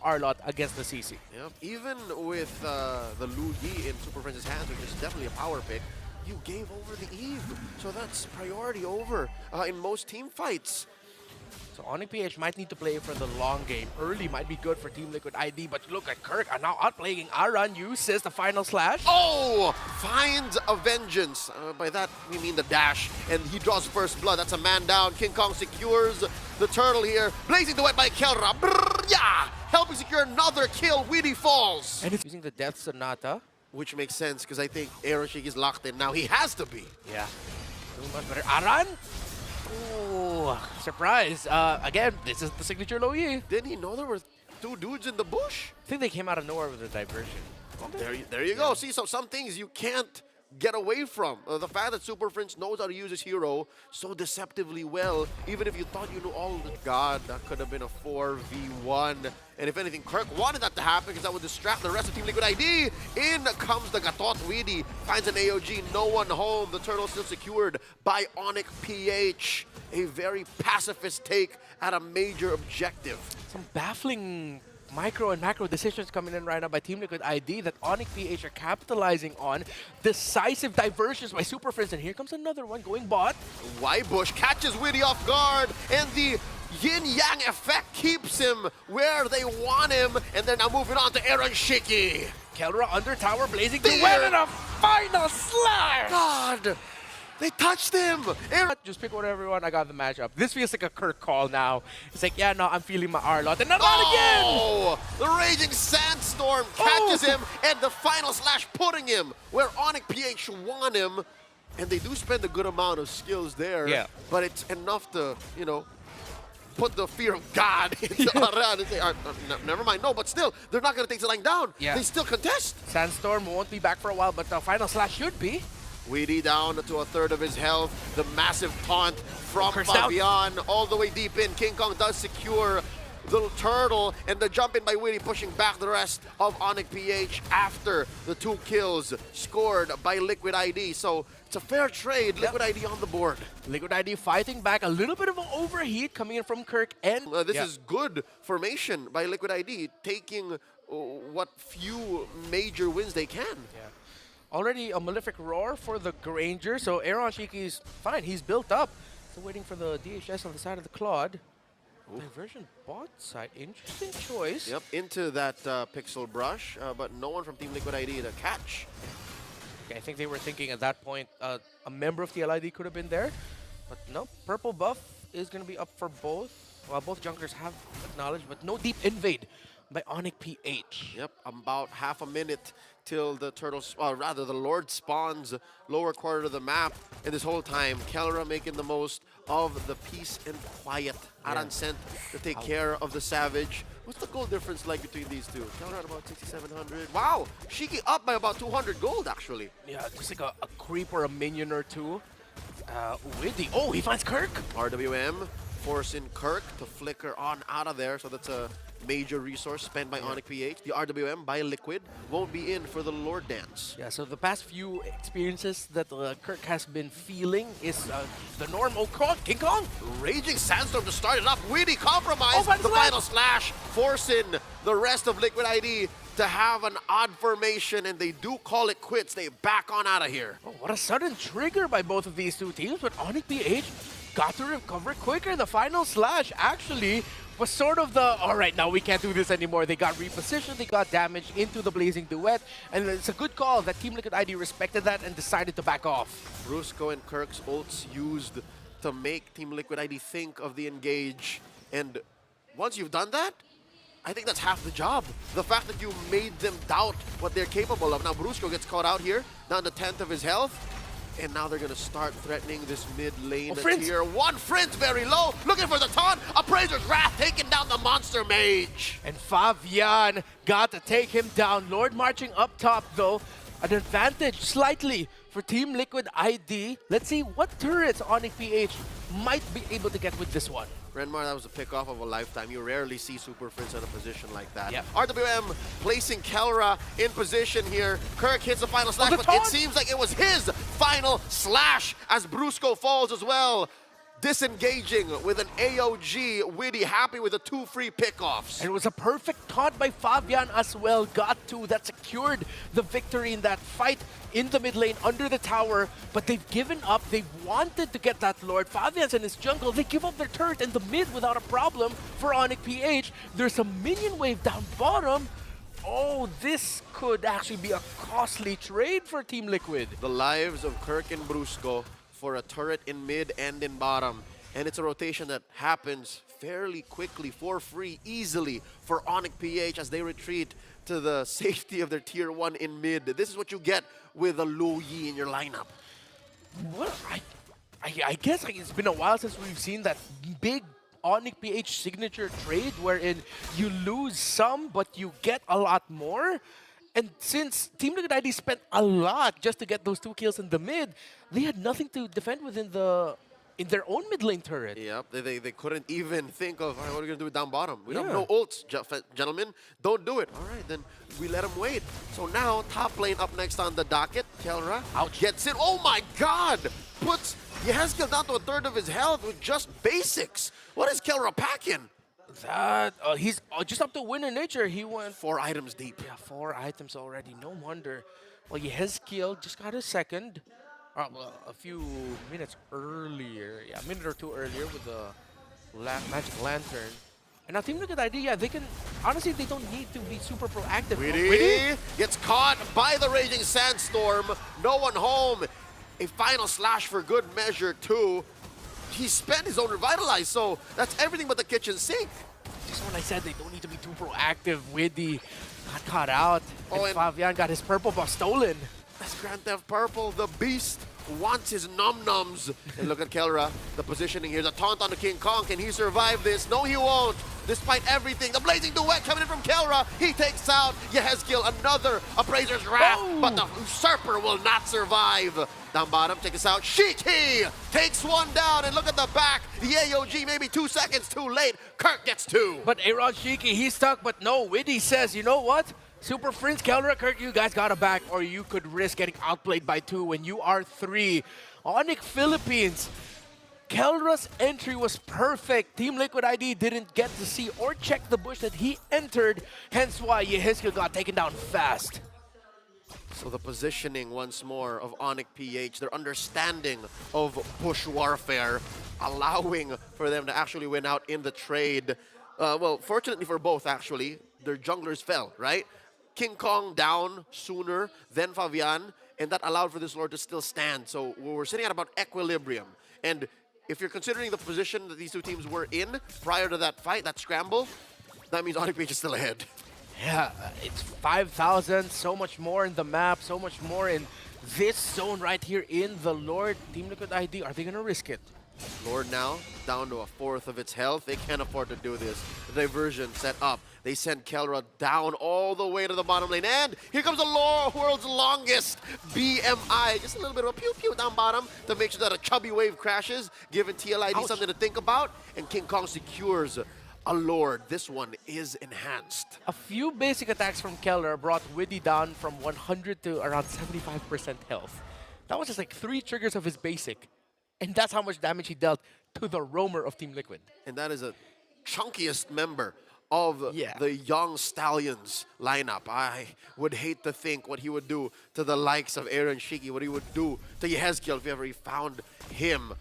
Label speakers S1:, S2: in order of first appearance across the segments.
S1: Arlot against the CC.
S2: Yep. Even with the Lu Yi in Super Friends' hands, which is definitely a power pick, you gave over the Eve. So that's priority over in most team fights.
S1: So Onic PH might need to play for the long game. Early might be good for Team Liquid ID, but look at Kirk are now outplaying Aran. Uses the final slash.
S2: Oh! Finds a vengeance. By that, we mean the dash. And he draws first blood. That's a man down. King Kong secures the turtle here. Blazing Duet by Kelra. Brrr, yeah! Helping secure another kill. Weedy falls.
S1: And it's using the Death Sonata.
S2: Which makes sense, because I think Aeroshik is locked in now. He has to be.
S1: Yeah. Doing much better. Aran? Oh, surprise. Again, this is the signature Lo Yi.
S2: Didn't he know there were two dudes in the bush?
S1: I think they came out of nowhere with a diversion.
S2: Oh, there you go. See, so some things you can't get away from. The fact that Super Prince knows how to use his hero so deceptively well, even if you thought you knew all of the... God, that could have been a 4v1. And if anything, Kirk wanted that to happen because that would distract the rest of Team Liquid ID. In comes the Gatot Weedy, finds an AOG, no one home. The turtle still secured by Onic PH. A very pacifist take at a major objective.
S1: Some baffling micro and macro decisions coming in right now by Team Liquid ID that Onic PH are capitalizing on. Decisive diversions by Super Friends, and here comes another one going bot.
S2: Bush catches Weedy off guard, and the yin-yang effect keeps him where they want him, and they're now moving on to Aaron Shiki.
S1: Kelra under tower, blazing the win and a final slash!
S2: God! They touched him!
S1: Just pick whatever one, I got the matchup. This feels like a Kirk call now. It's like, yeah, no, I'm feeling my Arlot. And not again!
S2: Oh! The Raging Sandstorm catches him, and the final slash putting him where Onic PH want him. And they do spend a good amount of skills there.
S1: Yeah.
S2: But it's enough to, you know, put the fear of God into Aran and say, never mind. No, but still, they're not going to take the line down.
S1: Yeah.
S2: They still contest.
S1: Sandstorm won't be back for a while, but the final slash should be.
S2: Weedy down to a third of his health. The massive taunt from Fabian all the way deep in. King Kong does secure the turtle, and the jump in by Weedy pushing back the rest of Onic PH after the 2 kills scored by Liquid ID. So it's a fair trade. Liquid ID on the board.
S1: Liquid ID fighting back. A little bit of an overheat coming in from Kirk. And
S2: this is good formation by Liquid ID, taking what few major wins they can.
S1: Yeah. Already a Malefic Roar for the Granger, so Aaron Shiki's fine, he's built up. So waiting for the DHS on the side of the Claude. Diversion bot side, interesting choice.
S2: Yep, into that Pixel Brush, but no one from Team Liquid ID to catch.
S1: Okay, I think they were thinking at that point a member of TLID could have been there. But no, purple buff is going to be up for both. Well, both junglers have acknowledged, but no deep invade by Onic PH.
S2: Yep, about half a minute till the turtles, rather the Lord spawns lower quarter of the map. And this whole time, Kelra making the most of the peace and quiet. Aran sent to take care of the Savage. What's the gold difference like between these two? Kelra at about 6,700. Wow, Shiki up by about 200 gold actually.
S1: Yeah, just like a creep or a minion or two. Widdy, oh, he finds Kirk.
S2: RWM forcing Kirk to flicker on out of there, so that's a major resource spent by Onic PH. The RWM by Liquid won't be in for the Lord Dance.
S1: Yeah, so the past few experiences that Kirk has been feeling is the normal King Kong.
S2: Raging Sandstorm to start it up. Weedy compromise.
S1: Oh,
S2: the final slash forcing the rest of Liquid ID to have an odd formation, and they do call it quits. They back on out of here.
S1: Oh, what a sudden trigger by both of these two teams, but Onic PH got to recover quicker. The final slash actually was sort of the, all right, now we can't do this anymore. They got repositioned, they got damaged into the Blazing Duet, and it's a good call that Team Liquid ID respected that and decided to back off.
S2: Brusco and Kirk's ults used to make Team Liquid ID think of the engage, and once you've done that, I think that's half the job. The fact that you made them doubt what they're capable of. Now Brusco gets caught out here, down to 10th of his health. And now they're going to start threatening this mid lane tier 1. Friends very low, looking for the taunt. Appraiser's Wrath taking down the Monster Mage.
S1: And Fabian got to take him down. Lord marching up top though. An advantage slightly for Team Liquid ID. Let's see what turrets Onic PH might be able to get with this one.
S2: Renmar, that was a pick-off of a lifetime. You rarely see Super Prince in a position like that.
S1: Yep.
S2: RWM placing Kelra in position here. Kirk hits the final slash, but it seems like it was his final slash as Brusco falls as well. disengaging with an AOG. Widdy happy with the 2 free pickoffs.
S1: And it was a perfect taunt by Fabian as well. Got 2. That secured the victory in that fight in the mid lane under the tower. But they've given up. They wanted to get that Lord. Fabian's in his jungle. They give up their turret in the mid without a problem for Onic PH. There's a minion wave down bottom. Oh, this could actually be a costly trade for Team Liquid.
S2: The lives of Kirk and Brusco for a turret in mid and in bottom. And it's a rotation that happens fairly quickly, for free, easily for Onic PH as they retreat to the safety of their tier 1 in mid. This is what you get with a Lu Yi in your lineup.
S1: Well, I guess it's been a while since we've seen that big Onic PH signature trade wherein you lose some, but you get a lot more. And since Team Liquid ID spent a lot just to get those 2 kills in the mid, they had nothing to defend within in their own mid lane turret.
S2: Yep, they couldn't even think of, all right, what are we going to do with down bottom? We don't
S1: Yeah.
S2: know ults, gentlemen. Don't do it. All right, then we let him wait. So now, top lane up next on the docket. Kelra gets it. Oh my god! Puts Yehezkel down to a third of his health with just basics. What is Kelra packing?
S1: That he's just up to Winter Nature. He went
S2: 4 items deep.
S1: yeah, 4 items already. No wonder. Well, Yehezkiel just got a second. Well, a few minutes earlier. Yeah, a minute or 2 earlier with the Magic Lantern. And now Team Liquid ID, yeah, they can... Honestly, they don't need to be super proactive.
S2: Widdy gets caught by the Raging Sandstorm. No one home. A final slash for good measure, too. He spent his own Revitalize, so that's everything but the kitchen sink.
S1: Just when I said they don't need to be too proactive, Widdy got caught out.
S2: Oh,
S1: and
S2: and-
S1: Fabian got his purple buff stolen.
S2: That's Grand Theft Purple. The beast wants his num-nums. And look at Kelra, the positioning here. The taunt on the King Kong. Can he survive this? No, he won't. Despite everything, the Blazing Duet coming in from Kelra. He takes out Yehezkiel, another Appraiser's Wrath.
S1: Oh.
S2: But the Usurper will not survive. Down bottom, take us out. Shiki takes one down. And look at the back. The AOG maybe 2 seconds too late. Kirk gets 2.
S1: But Aaron Shiki, he's stuck. But no, Widdy says, you know what? Super Prince, Kelra, Kirk, you guys got to back, or you could risk getting outplayed by 2 when you are 3. Onic Philippines, Kelra's entry was perfect. Team Liquid ID didn't get to see or check the bush that he entered, hence why Yehezkiel got taken down fast.
S2: So the positioning once more of Onic PH, their understanding of bush warfare, allowing for them to actually win out in the trade. Well, fortunately for both, actually, their junglers fell, right? King Kong down sooner than Fabian, and that allowed for this Lord to still stand. So we're sitting at about equilibrium. And if you're considering the position that these 2 teams were in prior to that fight, that scramble, that means Onic PH is still ahead.
S1: Yeah, it's 5,000, so much more in the map, so much more in this zone right here in the Lord. Team Liquid ID, are they going to risk it?
S2: Lord now down to a 1/4 of its health. They can't afford to do this. The diversion set up. They send Kelra down all the way to the bottom lane. And here comes the world's longest BMI. Just a little bit of a pew-pew down bottom to make sure that a chubby wave crashes, giving TLID
S1: Ouch.
S2: something to think about. And King Kong secures a Lord. This one is enhanced.
S1: A few basic attacks from Keller brought Widdy down from 100 to around 75% health. That was just like 3 triggers of his basic. And that's how much damage he dealt to the roamer of Team Liquid.
S2: And that is a chunkiest member of the Young Stallions lineup. I would hate to think what he would do to the likes of Aaron Shiki, what he would do to Yehezkiel if ever he found him.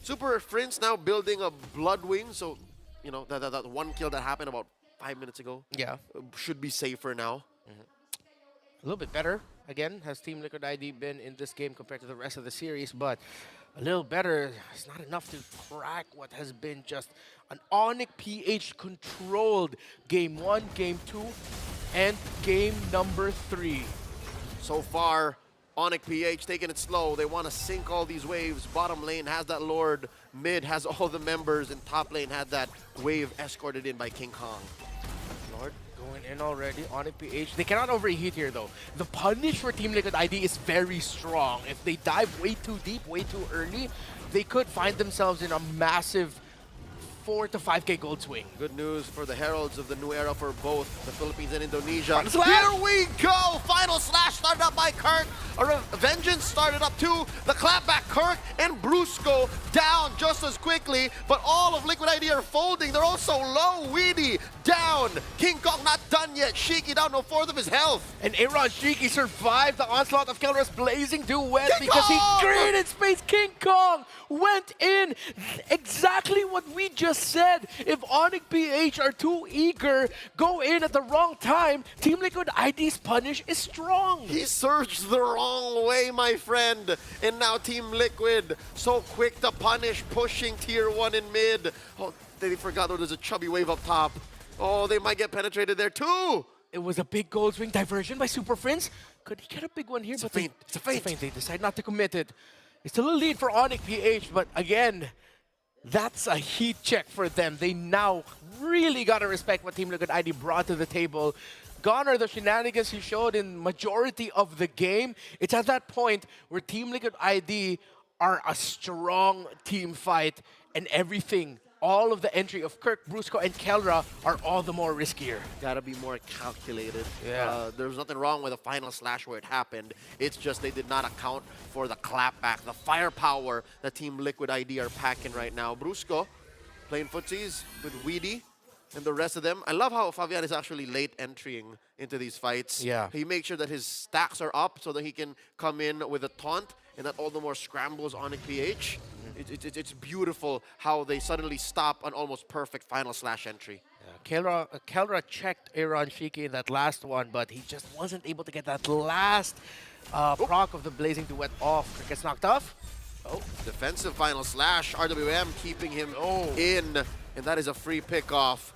S2: Super Prince now building a Bloodwing, so, you know, that 1 kill that happened about 5 minutes ago
S1: Yeah.
S2: should be safer now.
S1: A little bit better, again, has Team Liquid ID been in this game compared to the rest of the series, but a little better is not enough to crack what has been just an Onic PH controlled Game 1, Game 2, and Game number 3.
S2: So far, Onic PH taking it slow. They want to sink all these waves. Bottom lane has that Lord. Mid has all the members. And top lane had that wave escorted in by King Kong.
S1: Lord going in already, Onic PH. They cannot overheat here though. The punish for Team Liquid ID is very strong. If they dive way too deep, way too early, they could find themselves in a massive 4 to 5K gold swing.
S2: Good news for the heralds of the new era for both the Philippines and Indonesia.
S1: Final slash!
S2: Here we go! Final slash started up by Kirk. A Vengeance started up too. The clapback, Kirk and Brusco down just as quickly, but all of Liquid ID are folding. They're also low. Weedy down. King Kong not done yet. Shiki down to a fourth of his health.
S1: And Aaron Shiki survived the onslaught of Kelra's blazing duet
S2: King
S1: because
S2: Kong!
S1: he created space. King Kong went in. Exactly what we just said. If Onic PH are too eager, go in at the wrong time, Team Liquid ID's punish is strong.
S2: He surged the wrong way, my friend. And now Team Liquid so quick to punish, pushing tier 1 in mid. Oh, they forgot there's a chubby wave up top. Oh, they might get penetrated there too.
S1: It was a big gold swing diversion by Super Friends. Could he get a big one here?
S2: It's a feint. It's a feint.
S1: They decide not to commit it. It's still a lead for Onic PH, but again, that's a heat check for them. They now really gotta respect what Team Liquid ID brought to the table. Gone are the shenanigans he showed in majority of the game. It's at that point where Team Liquid ID are a strong team fight, and everything, all of the entry of Kirk, Brusco, and Kelra are all the more riskier.
S2: Gotta be more calculated.
S1: Yeah.
S2: There's nothing wrong with the final slash where it happened. It's just they did not account for the clapback, the firepower that Team Liquid ID are packing right now. Brusco playing footsies with Weedy and the rest of them. I love how Fabian is actually late entering into these fights.
S1: Yeah.
S2: He makes sure that his stacks are up so that he can come in with a taunt, and that all the more scrambles Onic PH. It's beautiful how they suddenly stop an almost perfect final slash entry.
S1: Kelra checked Aaron Shiki in that last one, but he just wasn't able to get that last proc of the blazing duet off. Kirk gets knocked off.
S2: Oh, defensive final slash. RWM keeping him in, and that is a free pick-off.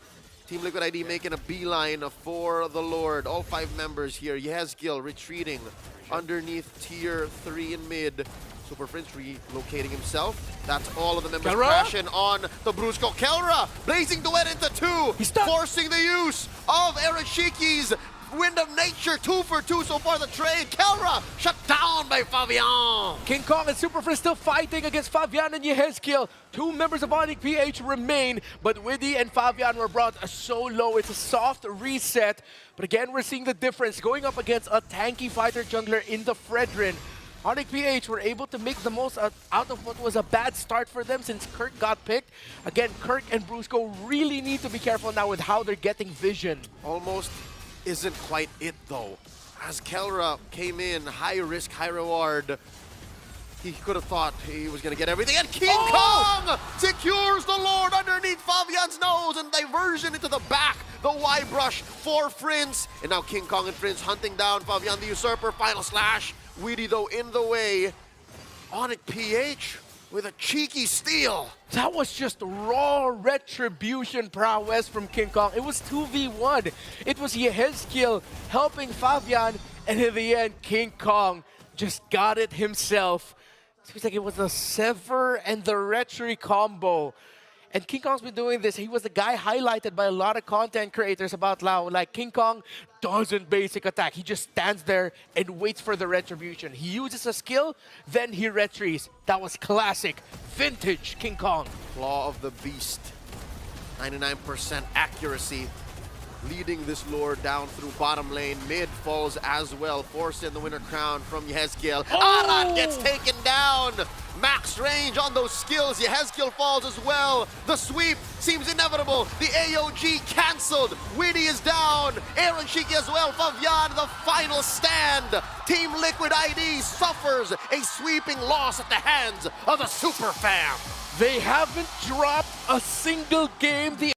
S2: Team Liquid ID making a beeline for the Lord. All 5 members here. Yezgil retreating underneath tier 3 in mid. Super Prince relocating himself. That's all of the members
S1: Kelra?
S2: crashing on the Brusco. Kelra blazing duet into 2, forcing the use of Erashiki's Wind of Nature. 2 for 2 so far the trade. Kelra shut down by Fabian.
S1: King Kong and Super Friends still fighting against Fabian and Yehezkiel. 2 members of Onic PH remain, but Widdy and Fabian were brought so low. It's a soft reset. But again, we're seeing the difference going up against a tanky fighter jungler in the Fredrin. Onic PH were able to make the most out of what was a bad start for them since Kirk got picked. Again, Kirk and Brusco really need to be careful now with how they're getting vision.
S2: Almost isn't quite it though. As Kelra came in, high risk, high reward. He could have thought he was going to get everything. And King Kong secures the Lord underneath Fabian's nose, and diversion into the back. The Y brush for Prince. And now King Kong and Prince hunting down Fabian the Usurper. Final slash. Weedy though in the way. Onic PH with a cheeky steal.
S1: That was just raw retribution prowess from King Kong. It was 2v1. It was Yehezkiel helping Fabian, and in the end, King Kong just got it himself. Seems like it was the Sever and the Retri combo. And King Kong's been doing this. He was the guy highlighted by a lot of content creators about Lao. Like, King Kong doesn't basic attack. He just stands there and waits for the retribution. He uses a skill, then he retries. That was classic, vintage King Kong.
S2: Claw of the Beast. 99% accuracy. Leading this Lord down through bottom lane. Mid falls as well. Force in the winner crown from Yehezkiel. Aran gets taken down. Max range on those skills. Yehezkiel falls as well. The sweep seems inevitable. The AOG cancelled. Widdy is down. Aaron Shiki as well. Fabian, the final stand. Team Liquid ID suffers a sweeping loss at the hands of the Super Fam.
S1: They haven't dropped a single game. The